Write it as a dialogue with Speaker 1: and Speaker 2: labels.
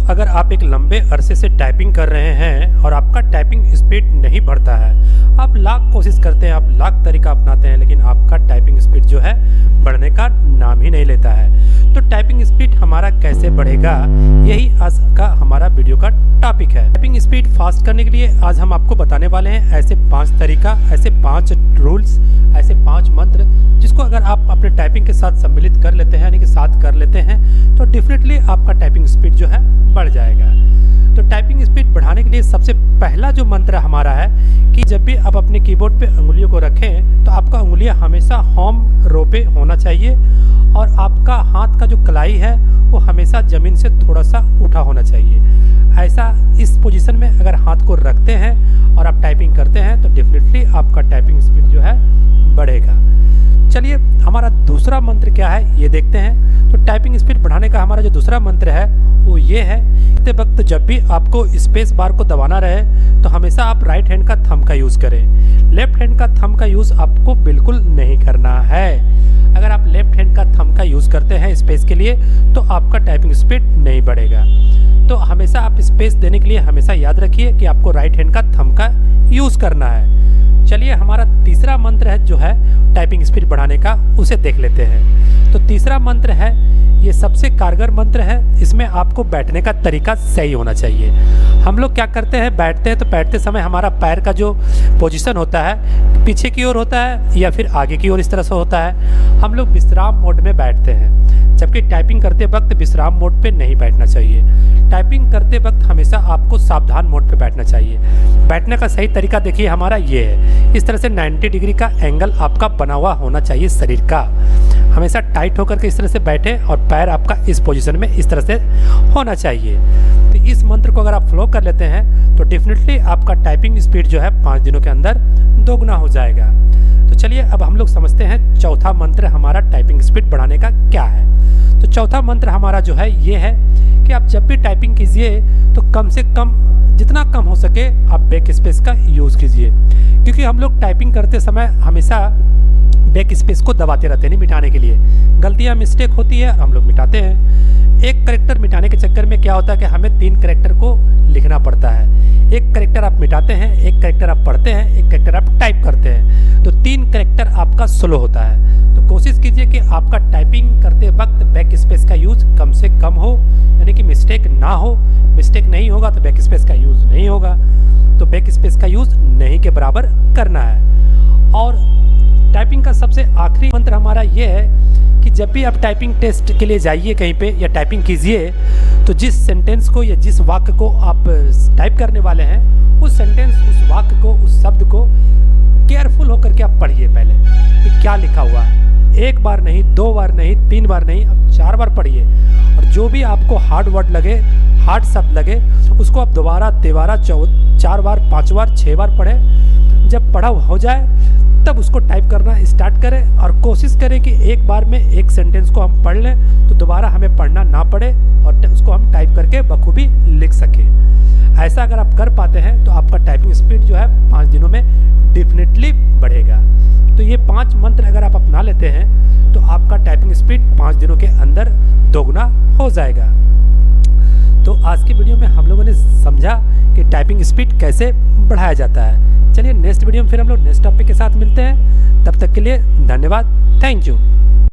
Speaker 1: अगर आप एक लंबे अरसे से टाइपिंग कर रहे हैं और आपका टाइपिंग स्पीड नहीं बढ़ता है, आप लाख कोशिश करते हैं, आप लाख तरीका अपनाते हैं, लेकिन आपका टाइपिंग स्पीड जो है बढ़ने का नाम ही नहीं लेता है, तो टाइपिंग स्पीड हमारा कैसे बढ़ेगा, यही आज का हमारा वीडियो का टॉपिक है। टाइपिंग स्पीड फास्ट करने के लिए आज हम आपको बताने वाले हैं ऐसे 5 तरीका, ऐसे 5 रूल्स, ऐसे 5 मंत्र, जिसको अगर आप अपने टाइपिंग के साथ सम्मिलित कर लेते हैं, यानी कि साथ कर लेते हैं, तो डेफिनेटली आपका टाइपिंग स्पीड जो है बढ़ जाएगा। तो टाइपिंग स्पीड बढ़ाने के लिए सबसे पहला जो मंत्र हमारा है कि जब भी आप अपने कीबोर्ड पे उंगलियों को रखें तो आपका उंगलियां हमेशा होम रो पे होना चाहिए और आपका हाथ का जो कलाई है वो हमेशा ज़मीन से थोड़ा सा उठा होना चाहिए। ऐसा इस पोजीशन में अगर हाथ को रखते हैं और आप टाइपिंग करते हैं तो डेफिनेटली आपका टाइपिंग स्पीड जो है बढ़ेगा। चलिए हमारा दूसरा मंत्र क्या है ये देखते हैं। तो टाइपिंग स्पीड बढ़ाने का हमारा जो दूसरा मंत्र है वो ये है, लिखते वक्त जब भी आपको स्पेस बार को दबाना रहे तो हमेशा आप राइट हैंड का थंब का यूज़ करें। लेफ्ट हैंड का थंब का यूज़ आपको बिल्कुल नहीं करना है। अगर आप लेफ्ट हैंड का थंब का यूज़ करते हैं स्पेस के लिए तो आपका टाइपिंग स्पीड नहीं बढ़ेगा। तो हमेशा आप स्पेस देने के लिए हमेशा याद रखिए कि आपको राइट हैंड का थंब का यूज़ करना है। चलिए हमारा तीसरा मंत्र है जो है टाइपिंग स्पीड बढ़ाने का, उसे देख लेते हैं। तो तीसरा मंत्र है, ये सबसे कारगर मंत्र है। इसमें आपको बैठने का तरीका सही होना चाहिए। हम लोग क्या करते हैं, बैठते हैं तो बैठते समय हमारा पैर का जो पोजीशन होता है पीछे की ओर होता है या फिर आगे की ओर इस तरह से होता है। हम लोग विश्राम मोड में बैठते हैं, जबकि टाइपिंग करते वक्त विश्राम मोड पे नहीं बैठना चाहिए। टाइपिंग करते वक्त हमेशा आपको सावधान मोड पे बैठना चाहिए। बैठने का सही तरीका देखिए हमारा ये है, इस तरह से 90 डिग्री का एंगल आपका बना हुआ होना चाहिए शरीर का। हमेशा टाइट होकर के इस तरह से बैठे और पैर आपका इस पोजीशन में इस तरह से होना चाहिए। तो इस मंत्र को अगर आप फॉलो कर लेते हैं तो डेफिनेटली आपका टाइपिंग स्पीड जो है 5 दिनों के अंदर दोगुना हो जाएगा। तो चलिए अब हम लोग समझते हैं चौथा मंत्र हमारा टाइपिंग स्पीड बढ़ाने का क्या है। तो चौथा मंत्र हमारा जो है ये है कि आप जब भी टाइपिंग कीजिए तो कम से कम, जितना कम हो सके आप बैक स्पेस का यूज़ कीजिए, क्योंकि हम लोग टाइपिंग करते समय हमेशा बैक स्पेस को दबाते रहते हैं नहीं मिटाने के लिए। गलतियाँ मिस्टेक होती है, हम लोग मिटाते हैं। एक कैरेक्टर मिटाने के चक्कर में क्या होता है कि हमें 3 कैरेक्टर को लिखना पड़ता है। एक कैरेक्टर आप मिटाते हैं, एक कैरेक्टर आप पढ़ते हैं, एक कैरेक्टर आप टाइप करते हैं, तो 3 कैरेक्टर आपका स्लो होता है। तो कोशिश कीजिए कि आपका टाइपिंग करते वक्त बैक स्पेस का यूज़ कम से कम हो, यानी कि मिस्टेक ना हो। मिस्टेक नहीं होगा तो बैक स्पेस का यूज़ नहीं होगा, तो बैक स्पेस का यूज़ नहीं के बराबर करना है। और टाइपिंग का सबसे आखिरी मंत्र हमारा ये है कि जब भी आप टाइपिंग टेस्ट के लिए जाइए कहीं पे या टाइपिंग कीजिए तो जिस सेंटेंस को या जिस वाक्य को आप टाइप करने वाले हैं उस सेंटेंस, उस वाक्य को, उस शब्द को केयरफुल होकर के आप पढ़िए पहले कि क्या लिखा हुआ है। 1 बार नहीं, 2 बार नहीं, 3 बार नहीं, आप 4 बार पढ़िए। और जो भी आपको हार्ड वर्ड लगे, हार्ड शब्द लगे, उसको आप दोबारा, तिबारा, 4 बार, 5 बार, 6 बार पढ़ें। जब पढ़ा हो जाए तब उसको टाइप करना स्टार्ट करें और कोशिश करें कि एक बार में एक सेंटेंस को हम पढ़ लें तो दोबारा हमें पढ़ना ना पड़े और उसको हम टाइप करके बखूबी लिख सकें। ऐसा अगर आप कर पाते हैं तो आपका टाइपिंग स्पीड जो है 5 दिनों में डेफिनेटली बढ़ेगा। तो ये 5 मंत्र अगर आप अपना लेते हैं तो आपका टाइपिंग स्पीड 5 दिनों के अंदर दोगुना हो जाएगा। तो आज की वीडियो में हम लोगों ने समझा कि टाइपिंग स्पीड कैसे बढ़ाया जाता है। चलिए नेक्स्ट वीडियो में फिर हम लोग नेक्स्ट टॉपिक के साथ मिलते हैं। तब तक के लिए धन्यवाद, थैंक यू।